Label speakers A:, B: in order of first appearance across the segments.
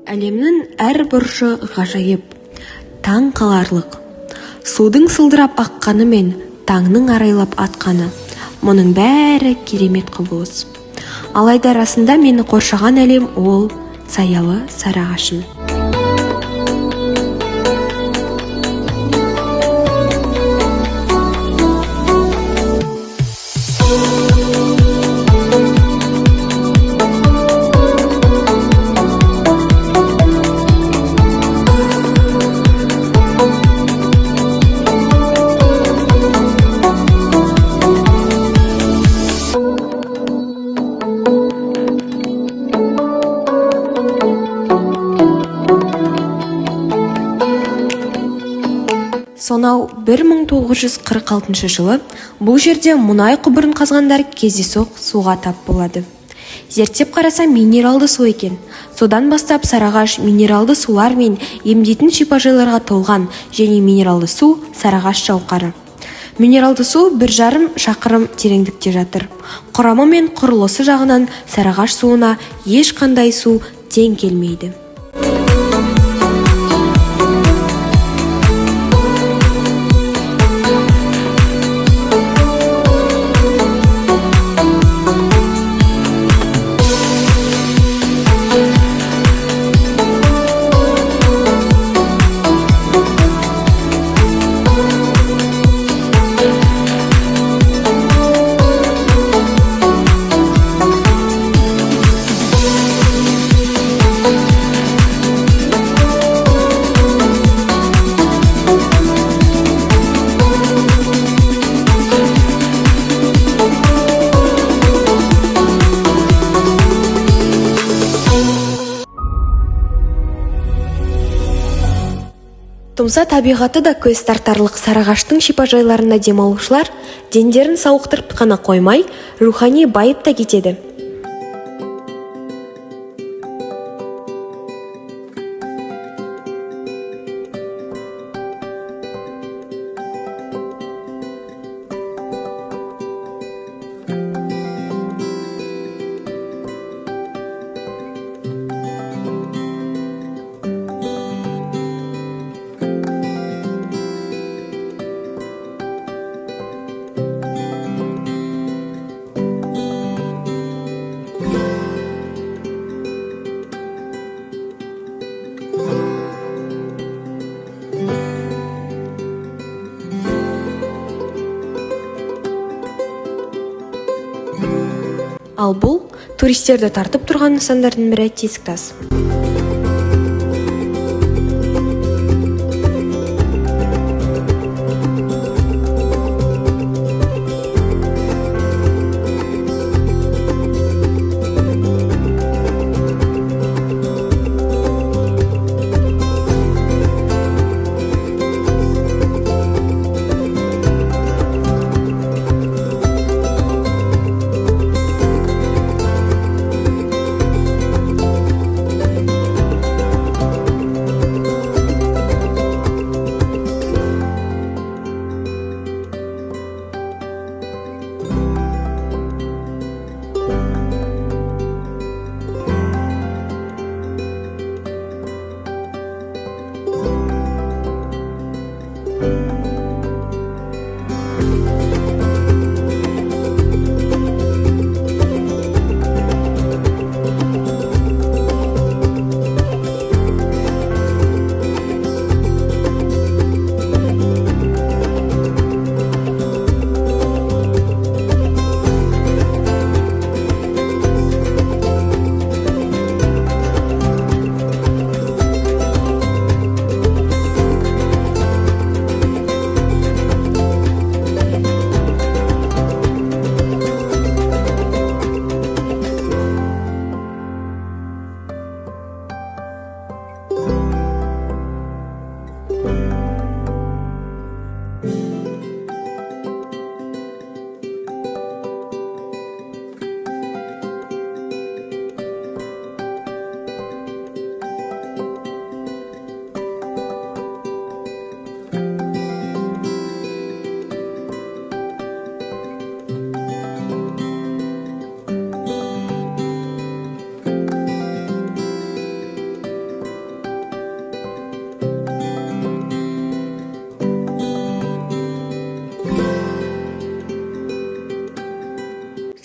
A: Әлемнің әр бұрышы ғажайып, таң қаларлық. Судың сылдырап аққаны мен таңның арайлап атқаны, мұның бәрі керемет құбылыс. Алайда расында мені қоршаған әлем ол саялы сарыағашым. Сонау 1946 жылы бұл жерде мұнай құбырын қазғандар кездейсоқ суға тап болады. Зерттеп қараса минералды су екен. Содан бастап Сарыағаш минералды сулар мен емдейтін шипажайларға толған және минералды су Сарыағаш жауқары. Минералды су 1,5 шақырым тереңдікте жатыр. Құрамы мен құрылысы жағынан Сарыағаш суына ешқандай су тең келмейді. Тұмса табиғаты да көз тартарлық Сарыағаштың шипажайларында демалушылар дендерін сауықтырып қана қоймай, рухани байып та кетеді. Ал бұл туристерді тартып тұрған нысандардың бірі Тесіктас.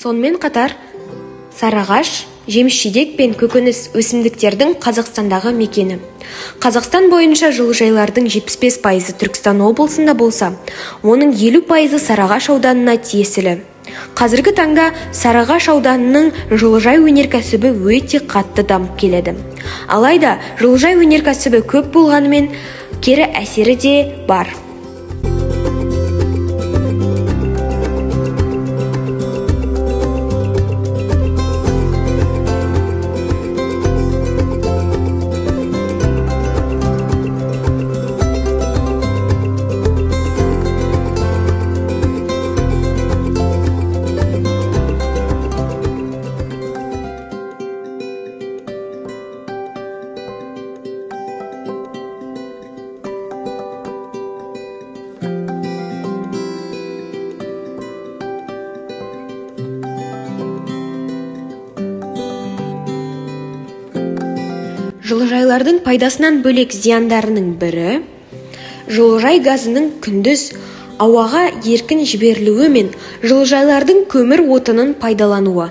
A: Сонымен қатар сарыағаш жеміс-жидек пен көкөніс өсімдіктердің Қазақстандағы мекені. Қазақстан бойынша жылыжайлардың 75% Түркістан облысында болса, оның 50% Сарыағаш ауданына тиесілі. Қазіргі таңда Сарыағаш ауданының жылыжай өнеркәсібі өте қатты дамып келеді. Алайда жылыжай өнеркәсібі көп болғанымен кері әсері де бар. Жылыжайлардың пайдасынан бөлек зияндарының бірі жылыжай газының күндіз ауаға еркін жіберілуі мен жылыжайлардың көмір отынын пайдалануы.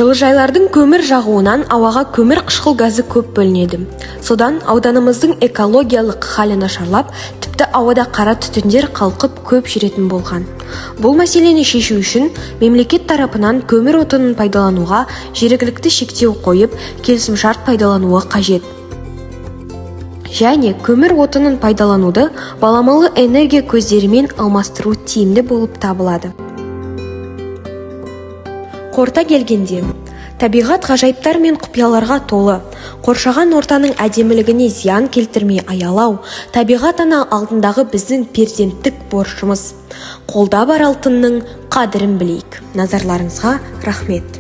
A: Жылыжайлардың көмір жағуынан ауаға көмір қышқыл газы көп бөлінеді. Содан ауданымыздың экологиялық халі нашарлап, тіпті ауада қара түтіндер қалқып көп жүретін болған. Бұл мәселені шешу үшін мемлекет тарапынан көмір отынын пайдалануға жергілікті шектеу қойып, келісімшарт пайдалануы қажет. Және көмір отынын пайдалануды баламалы энергия көздерімен алмастыру тиімді болып табылады. Қорыта келгенде, табиғат ғажайыптар мен құпияларға толы, қоршаған ортаның әдемілігіне зиян келтірмей аялау, табиғат ана алдындағы біздің перзенттік борышымыз. Қолда бар алтынның қадірін білейік. Назарларыңызға рахмет.